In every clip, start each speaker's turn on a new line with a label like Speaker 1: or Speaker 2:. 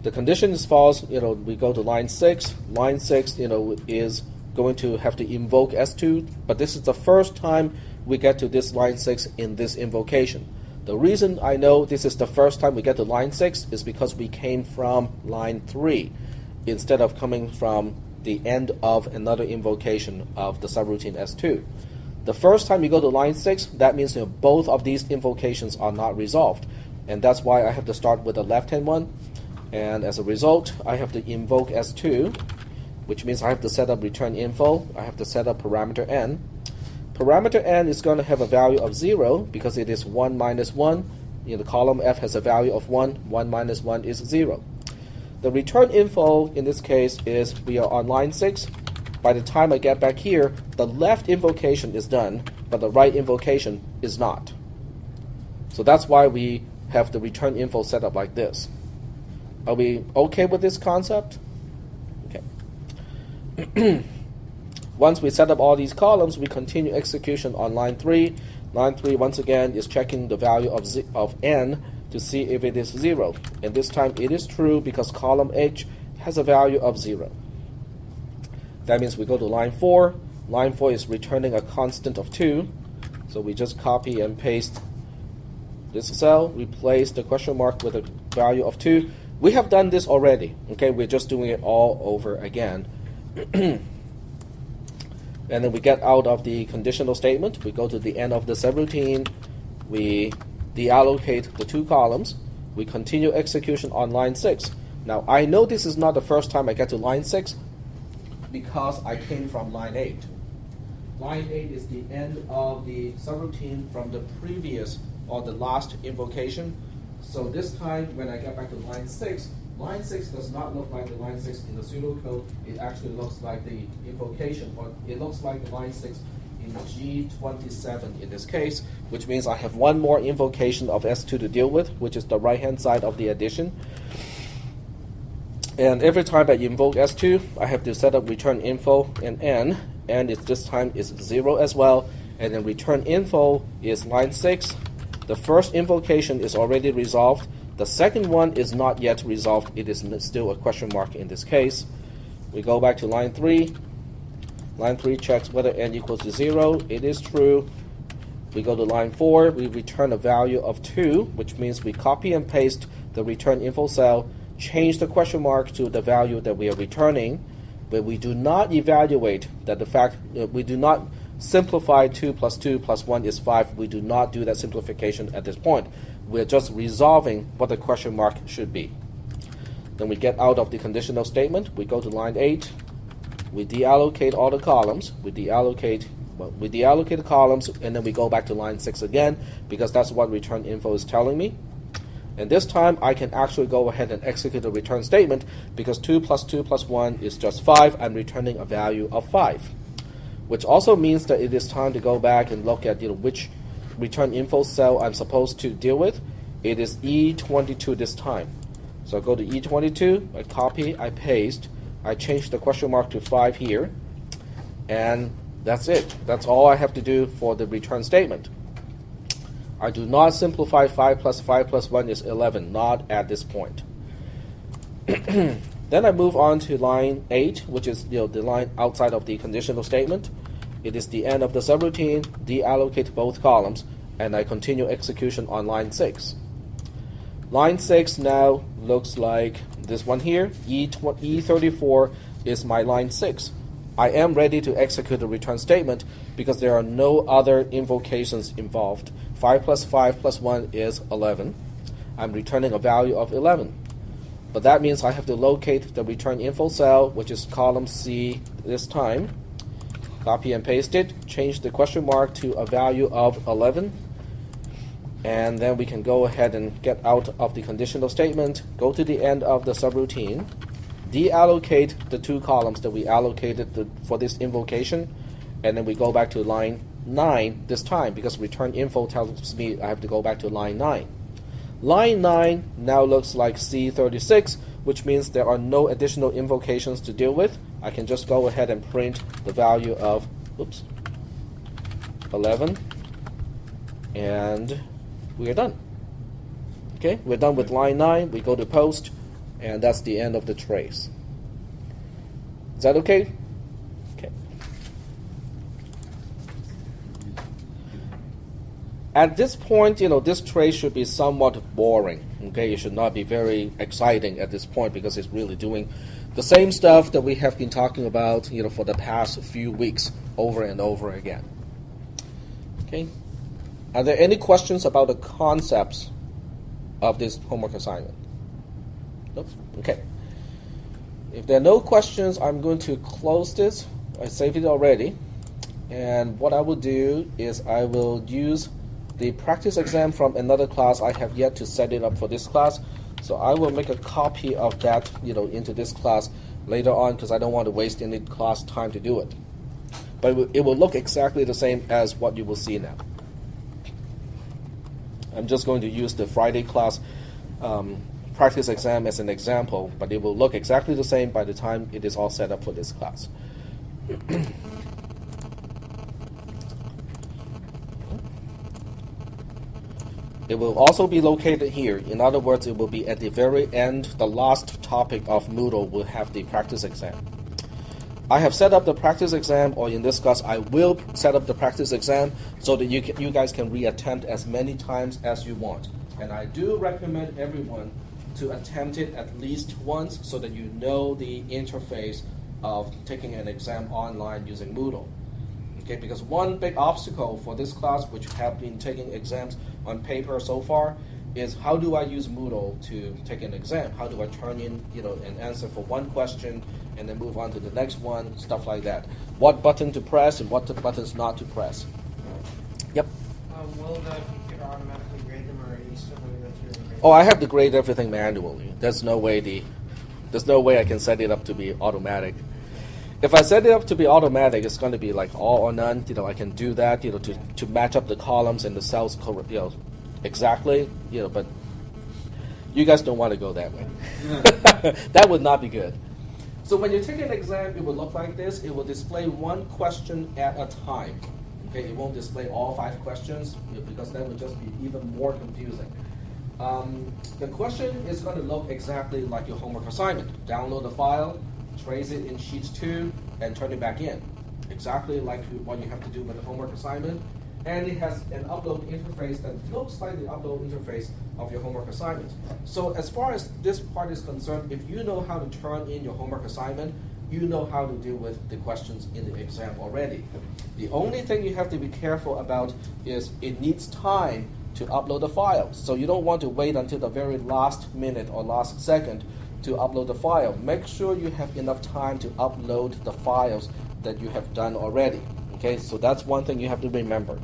Speaker 1: The condition is false, we go to line 6. Line 6, is going to have to invoke S2, but this is the first time we get to this line 6 in this invocation. The reason I know this is the first time we get to line 6 is because we came from line 3 instead of coming from the end of another invocation of the subroutine S2. The first time you go to line 6, that means both of these invocations are not resolved, and that's why I have to start with the left-hand one. And as a result, I have to invoke S2, which means I have to set up return info. I have to set up parameter n. Parameter n is going to have a value of 0 because it is 1 minus 1. The column F has a value of 1. 1 minus 1 is 0. The return info in this case is we are on line 6. By the time I get back here, the left invocation is done, but the right invocation is not. So that's why we have the return info set up like this. Are we okay with this concept? Okay. Once we set up all these columns, we continue execution on line 3. Line 3, once again, is checking the value of n to see if it is 0. And this time it is true because column H has a value of 0. That means we go to line 4. Line 4 is returning a constant of 2. So we just copy and paste this cell, replace the question mark with a value of 2. We have done this already. Okay, we're just doing it all over again. And then we get out of the conditional statement. We go to the end of the subroutine. We deallocate the 2 columns. We continue execution on line 6. Now, I know this is not the first time I get to line 6 because I came from line 8. Line 8 is the end of the subroutine from the previous or the last invocation. So this time, when I get back to line 6 does not look like the line 6 in the pseudocode. It actually looks like the invocation, or it looks like the line 6 in G27 in this case, which means I have one more invocation of S2 to deal with, which is the right-hand side of the addition. And every time I invoke S2, I have to set up return info and n, and this time is 0 as well. And then return info is line 6. The first invocation is already resolved. The second one is not yet resolved. It is still a question mark in this case. We go back to line 3. Line 3 checks whether n equals to 0. It is true. We go to line 4. We return a value of 2, which means we copy and paste the return info cell, change the question mark to the value that we are returning, but we do not evaluate that the fact we do not simplify 2 plus 2 plus 1 is 5. We do not do that simplification at this point. We're just resolving what the question mark should be. Then we get out of the conditional statement. We go to line 8. We deallocate all the columns. We deallocate the columns, and then we go back to line 6 again because that's what return info is telling me. And this time I can actually go ahead and execute the return statement because 2 plus 2 plus 1 is just 5. I'm returning a value of 5. Which also means that it is time to go back and look at which return info cell I'm supposed to deal with. It is E22 this time. So I go to E22, I copy, I paste, I change the question mark to 5 here, and that's it. That's all I have to do for the return statement. I do not simplify 5 plus 5 plus 1 is 11, not at this point. Then I move on to line 8, which is the line outside of the conditional statement. It is the end of the subroutine, deallocate both columns, and I continue execution on line 6. Line 6 now looks like this one here. E34 is my line 6. I am ready to execute the return statement because there are no other invocations involved. 5 plus 5 plus 1 is 11. I'm returning a value of 11. But that means I have to locate the return info cell, which is column C this time. Copy and paste it, change the question mark to a value of 11. And then we can go ahead and get out of the conditional statement, go to the end of the subroutine, deallocate the 2 columns that we allocated for this invocation, and then we go back to line 9 this time because return info tells me I have to go back to line 9. Line 9 now looks like C36, which means there are no additional invocations to deal with. I can just go ahead and print the value of 11, and we are done. Okay, we're done with line 9. We go to post, And that's the end of the trace. Is that okay? Okay. At this point, this trace should be somewhat boring. Okay, it should not be very exciting at this point because it's really doing the same stuff that we have been talking about, for the past few weeks over and over again. Okay. Are there any questions about the concepts of this homework assignment? Nope. Okay. If there are no questions, I'm going to close this. I saved it already. And what I will do is I will use the practice exam from another class. I have yet to set it up for this class. So I will make a copy of that, into this class later on because I don't want to waste any class time to do it. But it will look exactly the same as what you will see now. I'm just going to use the Friday class practice exam as an example, but it will look exactly the same by the time it is all set up for this class. It will also be located here. In other words, it will be at the very end. The last topic of Moodle will have the practice exam. I have set up the practice exam, or in this class, I will set up the practice exam so that you guys can reattempt as many times as you want. And I do recommend everyone to attempt it at least once so that you know the interface of taking an exam online using Moodle. Okay, because one big obstacle for this class, which have been taking exams on paper so far, is how do I use Moodle to take an exam? How do I turn in, an answer for one question and then move on to the next one, stuff like that. What button to press and what buttons not to press. Yep.
Speaker 2: Will the computer automatically grade them, or are you still doing that through the grade?
Speaker 1: Oh, I have to grade everything manually. There's no way I can set it up to be automatic. If I set it up to be automatic, it's going to be like all or none. I can do that, to match up the columns and the cells, exactly. But you guys don't want to go that way. That would not be good. So when you take an exam, it will look like this. It will display one question at a time. Okay, it won't display all 5 questions because that would just be even more confusing. The question is going to look exactly like your homework assignment. Download the file, trace it in Sheets 2, and turn it back in. Exactly like what you have to do with the homework assignment. And it has an upload interface that looks like the upload interface of your homework assignment. So as far as this part is concerned, if you know how to turn in your homework assignment, you know how to deal with the questions in the exam already. The only thing you have to be careful about is it needs time to upload the file. So you don't want to wait until the very last minute or last second to upload the file. Make sure you have enough time to upload the files that you have done already. Okay, so that's one thing you have to remember.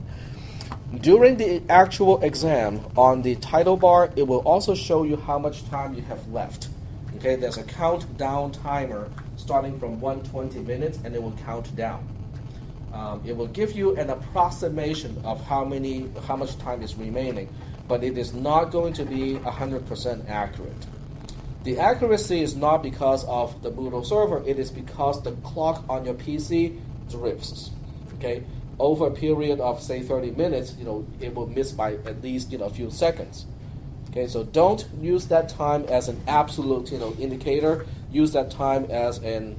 Speaker 1: During the actual exam, on the title bar, it will also show you how much time you have left. Okay, there's a countdown timer starting from 120 minutes, and it will count down. It will give you an approximation of how much time is remaining, but it is not going to be 100% accurate. The accuracy is not because of the Moodle server, it is because the clock on your PC drifts. Okay, over a period of say 30 minutes, it will miss by at least a few seconds. Okay, so don't use that time as an absolute indicator. Use that time as an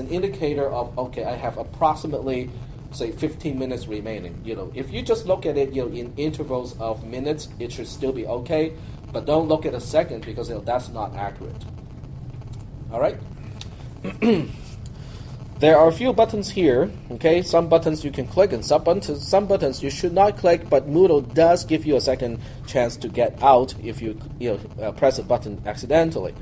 Speaker 1: indicator of, okay, I have approximately say 15 minutes remaining. If you just look at it in intervals of minutes, it should still be okay. But don't look at a second because that's not accurate. All right. There are a few buttons here. Okay, some buttons you can click, and some buttons you should not click. But Moodle does give you a second chance to get out if you press a button accidentally.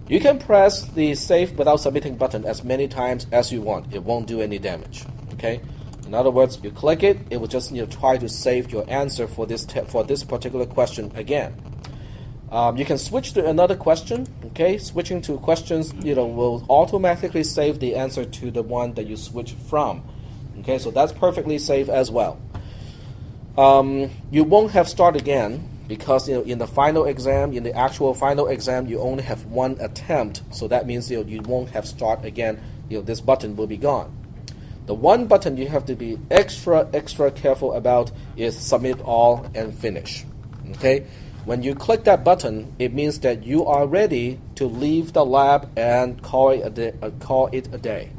Speaker 1: You can press the Save Without Submitting button as many times as you want. It won't do any damage. Okay. In other words, you click it, it will just try to save your answer for this particular question again. You can switch to another question. Okay, switching to questions will automatically save the answer to the one that you switch from. Okay, so that's perfectly safe as well. You won't have start again because in the final exam, in the actual final exam, you only have one attempt. So that means you won't have start again. This button will be gone. The one button you have to be extra careful about is submit all and finish. Okay. When you click that button, it means that you are ready to leave the lab and call it a day.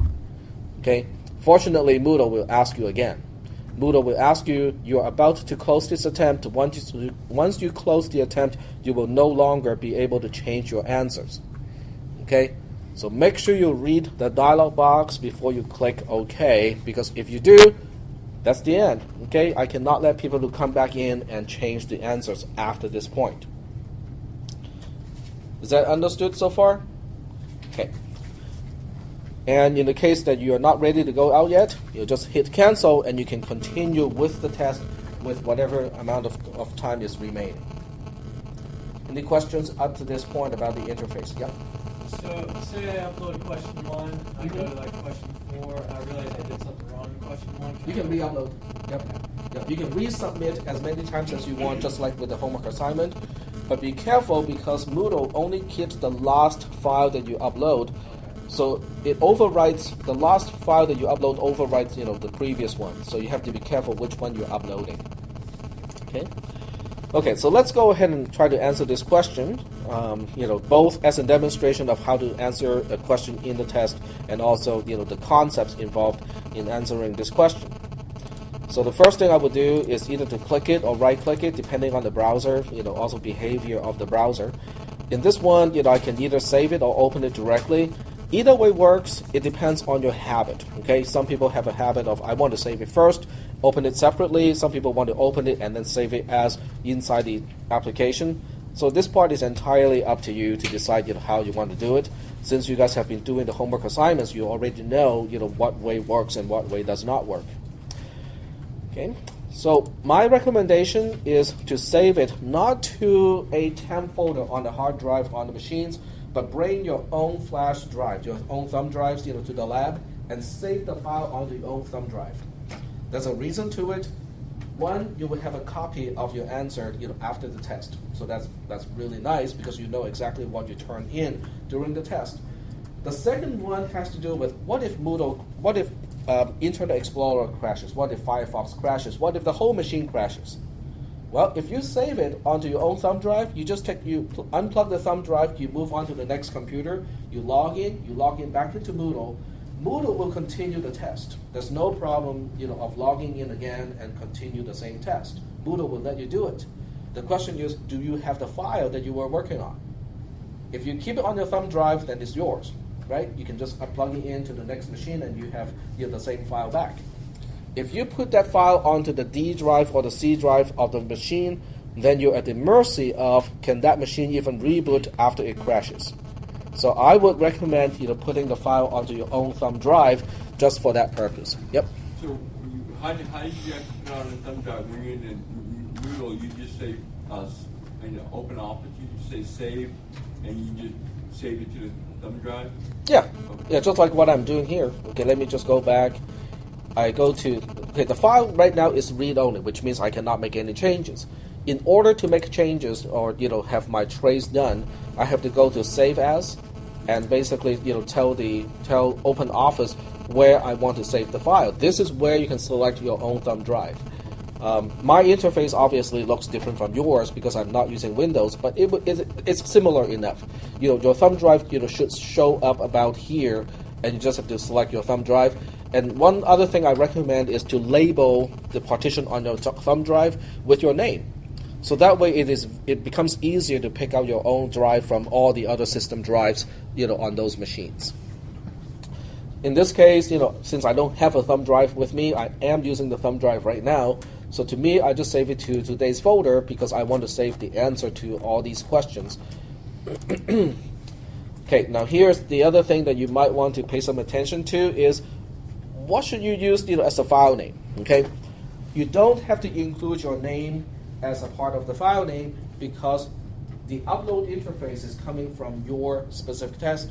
Speaker 1: Okay? Fortunately, Moodle will ask you again. Moodle will ask you, you're about to close this attempt. Once you close the attempt, you will no longer be able to change your answers. Okay? So make sure you read the dialog box before you click OK, because if you do, that's the end. Okay? I cannot let people who come back in and change the answers after this point. Is that understood so far? Okay. And in the case that you are not ready to go out yet, you just hit cancel and you can continue with the test with whatever amount of time is remaining. Any questions up to this point about the interface? Yeah?
Speaker 3: So, say I upload question 1, I go to like question 4, I realize I did something wrong in question 1.
Speaker 1: You can re-upload. Yep. You can resubmit as many times as you want, just like with the homework assignment. But be careful, because Moodle only keeps the last file that you upload. So it overwrites, the last file that you upload overwrites, the previous one. So you have to be careful which one you're uploading. Okay, so let's go ahead and try to answer this question. Both as a demonstration of how to answer a question in the test, and also the concepts involved in answering this question. So the first thing I would do is either to click it or right-click it, depending on the browser, also behavior of the browser. In this one, I can either save it or open it directly. Either way works. It depends on your habit. Okay, some people have a habit of, I want to save it first, open it separately. Some people want to open it and then save it as inside the application. So this part is entirely up to you to decide how you want to do it. Since you guys have been doing the homework assignments, you already know what way works and what way does not work. Okay, so my recommendation is to save it not to a temp folder on the hard drive on the machines, but bring your own flash drive, your own thumb drives, to the lab, and save the file onto your own thumb drive. There's a reason to it. One, you will have a copy of your answer, after the test. So that's really nice, because you know exactly what you turned in during the test. The second one has to do with what if Internet Explorer crashes? What if Firefox crashes? What if the whole machine crashes? Well, if you save it onto your own thumb drive, you unplug the thumb drive, you move on to the next computer, you log in back into Moodle. Moodle will continue the test. There's no problem, of logging in again and continue the same test. Moodle will let you do it. The question is, do you have the file that you were working on? If you keep it on your thumb drive, then it's yours, right? You can just plug it into the next machine and you have the same file back. If you put that file onto the D drive or the C drive of the machine, then you're at the mercy of, can that machine even reboot after it crashes? So I would recommend putting the file onto your own thumb drive just for that purpose. Yep.
Speaker 4: So how did you have to put it on the thumb drive? When you're in Moodle, you just say, in the open office, you just say save, and you just save it to the thumb drive?
Speaker 1: Yeah. Okay. Yeah, just like what I'm doing here. Okay, let me just go back. I go to, the file right now is read-only, which means I cannot make any changes. In order to make changes or have my trace done, I have to go to Save As, and basically tell OpenOffice where I want to save the file. This is where you can select your own thumb drive. My interface obviously looks different from yours because I'm not using Windows, but it's similar enough. Your thumb drive should show up about here, and you just have to select your thumb drive. And one other thing I recommend is to label the partition on your thumb drive with your name. So that way it becomes easier to pick out your own drive from all the other system drives on those machines. In this case, since I don't have a thumb drive with me, I am using the thumb drive right now. So to me, I just save it to today's folder because I want to save the answer to all these questions. Okay, now here's the other thing that you might want to pay some attention to is what should you use as a file name. Okay, you don't have to include your name as a part of the file name because the upload interface is coming from your specific test.